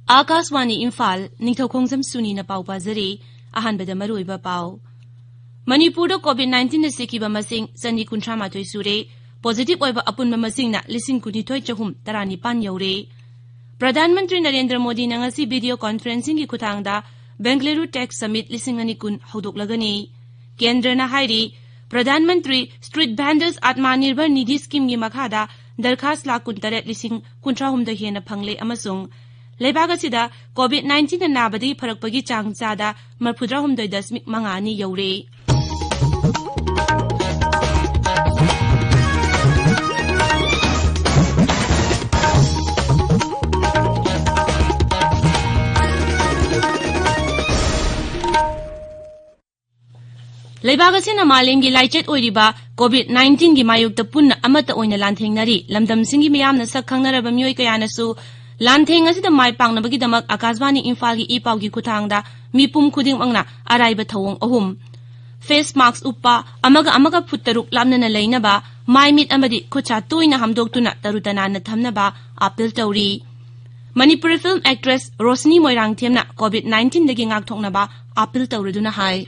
Akaswani Imphal Ningthoukhongjam Suni na pau pazari ahanbada maruiba pau. Manipur da COVID-19 na sikiba masing sani kuntra matoi sure positive oiba apunma masing na lising kunithoi chahum tarani pan yaure. Pradhan Mantri Narendra Modi na ngasi video conferencing ki kuthangda Bengaluru Tech Summit lising ani kun haudok lagani. Kendra na hairi Pradhan Mantri Street Vendors Atmanirbhar Nidhi Scheme gi makhada darkhas la kun taret lising kuntra hum da hena phangle amasung Lebagasida COVID-19 na nabadi pharakpagi chang chada marphudra humdoi dasmik mangani yaure. Lebagasina malemgi laichet oiriba COVID-19 gi mayukta punna amata oina lanthengnari lamdam singi miyamna sakhangnaraba myoi kayanasu Lantheng asida mai pangnabagi damak Akaswani Imphal gi ipau gi kuthangda mipum khuding mangna araiba thawong ahum face mask uppa amaga phuttaruk lamnana leinaba mai mit amadi khucha toina hamdoktuna tarutana na thamnaba appeal tawri Manipur film actress Rosni Moirang themna COVID-19 dagi ngak thoknaba appeal tawriduna hai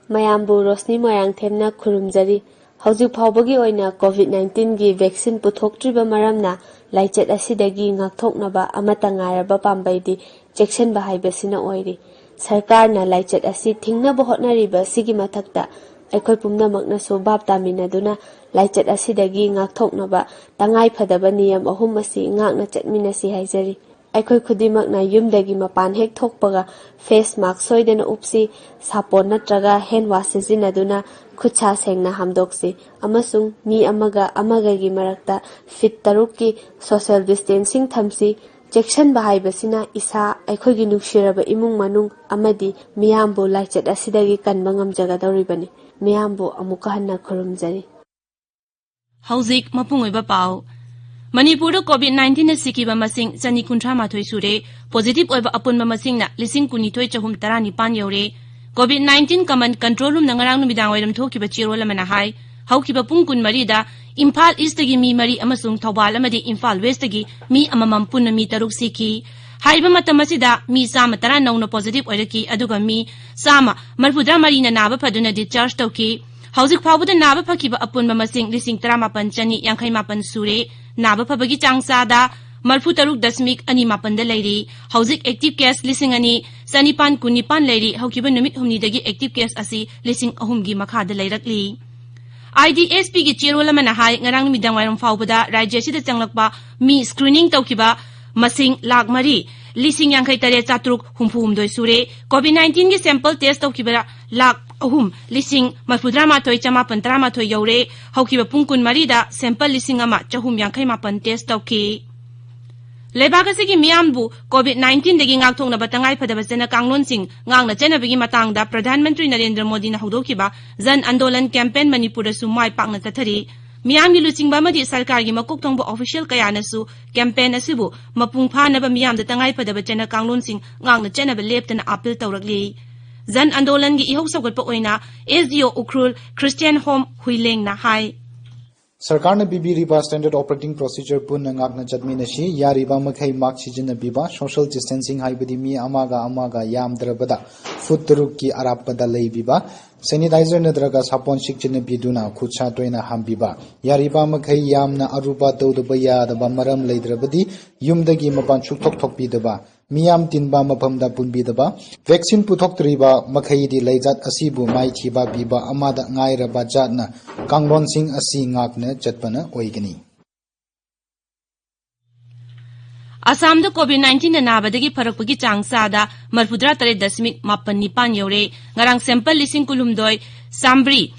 Mayambu Rosni Moirang themna khurumjari hauju phawbagi oina COVID-19 gi vaccine puthoktriba maramna Laichet asidagi ngakthoknaba amata ngairaba pambaidi section bahaibasina oiri sarkarna laichet asi thingnaba hotnariba sigi mathakta aikhoi pumnamakna so bab taminaduna laichet asidagi ngakthoknaba tangai phadaba niyam ahum asi ngakna chatminasi haijari aikhoi khudimakna yumdagi mapan hek thokpaga face mask soidena upsi sapon natraga hand wash sizinaduna Kucha sengna hamdoksi amasung mi amaga gi marakta fit tarukki social distancing thamsi section bahaibasina isa aikhogi nuksiraba imung manung amadi miyambu laichet asidagi kanba ngamjaga dawribani miyambu amuka hanna khurumjari Hauzik mapungoiba pau Manipur da COVID-19 na sikiba masing sani kuntra mathoi sure positive oiba apunma masing na lising kunithoi chahum tarani pan yaure COVID-19 command control room nangarang numidang wairam thokiba chiro lamana hai haukiba pungkun marida Imphal East gi mi mari amasung Thawbal amadi Imphal West gi mi amamam punna mi taruk siki haiba matamasida mi sama tara nauna positive oiraki aduga mi sama marfudra marina naba phaduna discharge tawki hauzik phawbuda naba phakiba apunma masing lising 13,558 sure naba phabagi changsada Marfu taruk dasmik ani mapanda lairi hauzik active case lising ani sanipan kunipan lairi haukiba numit humni dagi active case asi lising ahum gi makhada lairakli IDSP gi cherola mana hai ngarang midang wairam fawbada rajya sida changlakba mi screening tawkiba masing lag mari lising yankhai tare chatruk humfu humdoi sure COVID-19 gi sample test tawkiba lag ahum lising marfudra ma thoi chama pantra ma thoi yaure haukiba pungkun mari da sample lising ama chahum yankhai mapan test tawki Lebagasigi miyambu COVID-19 dagi ngakthokna batangai phadabasena kanglonsing ngangna chenabigi matangda Pradhan Mantri Narendra Modi na haudokiba Jan Andolan campaign Manipur su mai pakna tathari miyamgi luchingba madi sarkar gi makok thongba official kayana su campaign asibu mapung phanaba miyamda tangai phadabachena kanglonsing ngangna chenaba leptana appeal tawrakli Jan Andolan gi ihok sawgatpa oina SDO Ukrul Christian Home Huileng na hai Sarkar na bibi riba standard operating procedure punna ngakna chatminashi ya riba makhai mark sijina biba social distancing haibadi mi amaga yamdrabada foot turuk arapada leibiba sanitizer nadraga sapon sikjina biduna khutsa toina hambiba ya riba makhai yamna aruba tawdaba yadaba maram leidrabadi yumdagi mapan chukthok thokbidaba miyam tinba maphamda punbidaba vaccine puthoktriba makhai di leijat asibu mai thiba biba amada ngairaba jatna kanglon sing asi ngakna chatpana oigani Assam da COVID-19 na nabadagi pharakpagi changsada marfudra 3.9 yaure ngarang sample lising kulumdoi Sambri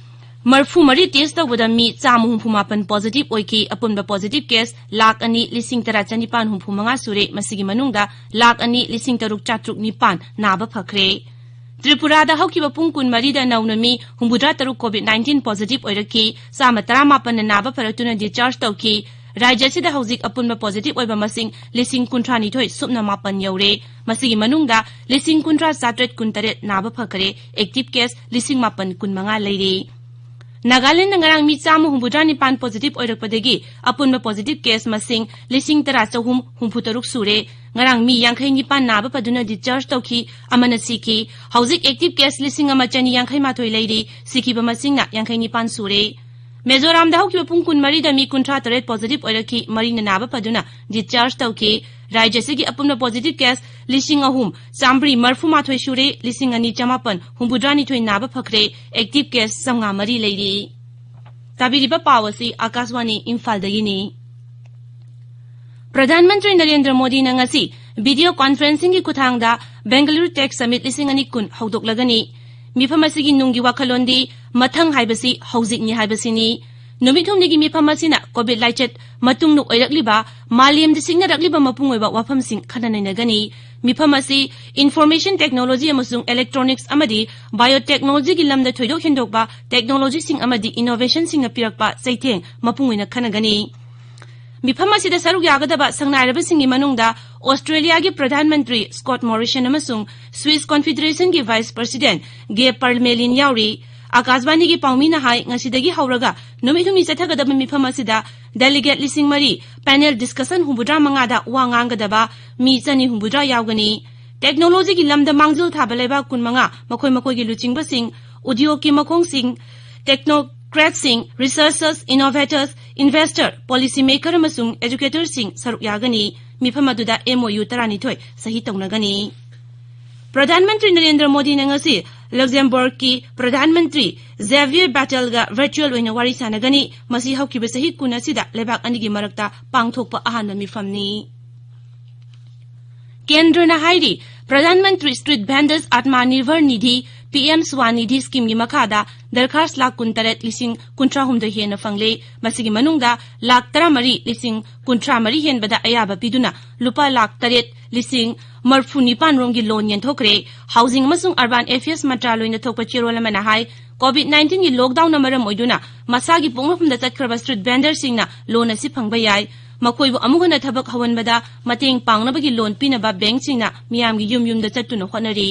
Marfu mari test tawbada mi chamu humapan positive oiki apunba positive case lak ani lising tara chanipan humanga sure masigi manungda lak ani lising taruk chatruk nipan naba phakre Tripura da haukiba pungkun marida naunami humbudra taruk COVID-19 positive oiraki sama 13 naba pharatuna discharge tawki Rajya sida hauzik apunba positive oiba masing lising kuntrani thoi supna mapan yaure masigi manungda lising kuntra satret kuntaret naba phakre active case lising mapan kunmanga leire Nagaland ngarang mi chamu humbudrani pan positive oirakpadagi apunba positive case masing lising tara chahum humputaruk sure ngarang mi yangkhai nipan naba paduna discharge tauki amana siki hauzik active case lising ama chani yangkhai mathoi leiri sikiba masing na yangkhai nipan sure Mizoram da hauki pungkun mari da mi kuntra taret positive oiraki mari na naba paduna discharge tauki Rajya sigi apunba positive case lising ahum sambri marfu mathoi sure lising ani chamapan humbudrani thoi naba phakre active case samnga mari leiri Tabiriba Pawasi Akaswani Imphal Dagini Pradhan Mantri Narendra Modi na ngasi video conferencing ki kuthangda Bengaluru Tech Summit lising ani kun haudok lagani mifamasigi nunggi wakalondi mathang haibasi hauzik ni haibasini numithum nigi mifamasina covid laichet matung nu oirakliba maliam de singna rakliba mapungoiba wafam sing khananai nagani mifamasi information technology amasung electronics amadi biotechnology gi lamda thoidok hendokba technology sing amadi innovation sing apirakpa saitheng mapungoina khanagani mifamasi da saruk yagadaba sangnaraba singi manungda Australia gi Pradhan Mantri Scott Morrison amasung Swiss Confederation gi Vice President Ge Parmelin yauri Akaswani gi paumina hai ngasidagi hauraga numithumi chathagadaba mifamasida delegate lising mari panel discussion humbudra mangada wangangadaba mi chani humbudra yaugani technology gi lamda mangjul thabaleba kunmanga makoi gi luchingba sing udyog ki makong sing technocrats sing researchers innovators investor policy maker amasung educators sing saruk yagani mifamaduda MOU tarani thoi sahi taunagani Pradhan Mantri Narendra Modi na ngasi Luxembourg ki Pradhan Mantri Xavier Bettel ga virtual oina wari sanagani masi haukiba sahi kuna sida lebak anigi marakta pangthokpa ahanba mifamni Kendra na hairi Pradhan Mantri Street Vendors Atmanirbhar Nidhi PM Swanidhi scheme gi makhada darkhas lakh kuntaret lising kuntra humda hena fangle masigi manungda lakh taramari lising kuntra mari henbada ayaba piduna lupa lakh taret lising marfuni panrom gi loan yen thokre housing amasung urban affairs mantraloi na thokpa chirol amana hai covid-19 gi lockdown na maram oiduna masagi pungmafumda chatkraba street vendors singna loan asi phangba yai makoibu amuhana thabak hawanbada mateng pangnabagi loan pinaba bank singna miyam gi yum-yumda chattuna honari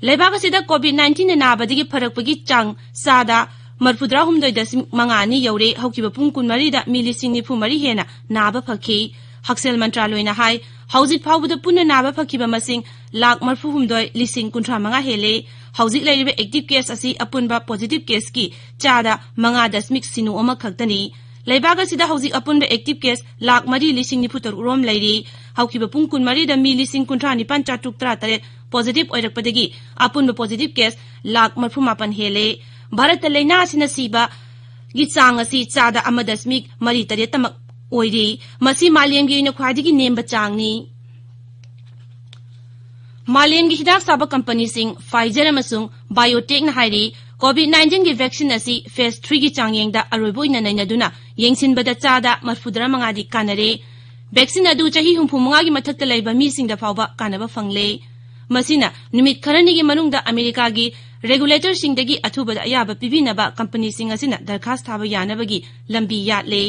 Lebagasida COVID-19 na nabadigi pharakpagi chang sada marfudra humdoi dasim mangani yaure haukiba pungkun marida milising ni phumari hena naba phakhi haksel mantraloi na hai hauzik phawbuda punna naba phakiba masing lakh marfu humdoi lising kuntra manga hele hauzik leiribe active case asi apunba positive case ki chada manga dasmik sinu oma khaktani Lebagasida hauzik apunba active case lakh mari lising ni phutar urom leiri haukiba pungkun marida milising kuntra ni pan chatuk tra tare positive oirakpadagi apunba positive case lakh marfu mapan hele bharat laina sina siba gi chang asi chada amadasmik mari tare tamak oiri masi malemgi ina khwadigi nemba changni malemgi hidak saba company sing Pfizer amasung biotech na hairi COVID-19 gi vaccine asi phase 3 gi changyengda aroiboina nainaduna yengsinbada chada marfudra mangadi kanare vaccine adu chahi humphumanga gi mathakta leiba mi singda phawba kanaba fangle Masina numit kharani gi manungda America gi regulator singdagi athubada ayaba pibinaba company sing asina darkhas thaba yanabagi lambi yatle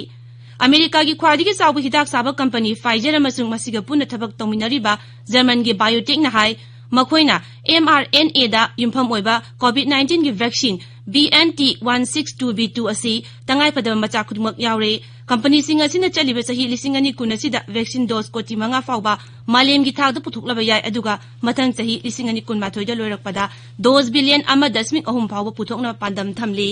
America gi khwadigi sabu hidak saba company Pfizer amasung masiga punna thabak tawminariba German gi biotech na hai makhoina mRNA da yumpham oiba COVID-19 gi vaccine BNT162b2 asi tangai padaba macha khudmak yaure company sing asina chaliba sahi lisingani kunasida vaccine dose koti manga fawba malem gi thagda puthuklaba yai aduga mathang sahi lisingani kun mathoida loirakpada dose billion ama dasmik ahum fawba puthokna pandam thamli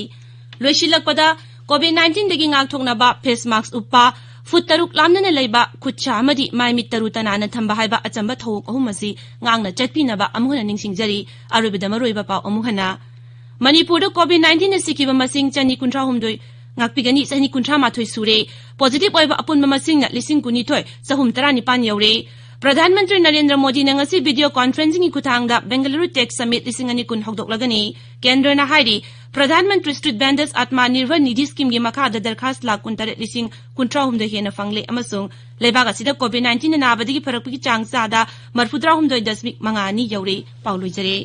loisilakpada COVID-19 dagi ngak thokna ba face mask uppa foot taruk lamna leiba khutcha amadi mai mit taru tanana thamba haiba achamba thok ahum asi ngangna chatpina ba amuhana ningsingjari arubidama roiba pa amuhana Manipur da COVID-19 na sikiba masing chani kuntra humdoi ngakpigani chani kuntra mathoi sure positive oiba apunba masing na lising kuni thoi sahum tarani pan yaure Pradhan Mantri Narendra Modi na ngasi video conferencing ki kuthangda Bengaluru Tech Summit lising ani kun hokdoklagani kendra na hairi Pradhan Mantri Street Vendors Atmanirbhar Nidhi scheme gi makhada darkhas lakh kuntare lising kuntra humda hena fangle amasung leibaga sida COVID-19 na nabadigi pharakpagi chang sada marfudra humdoi dasmik mangani yaure pauloi jare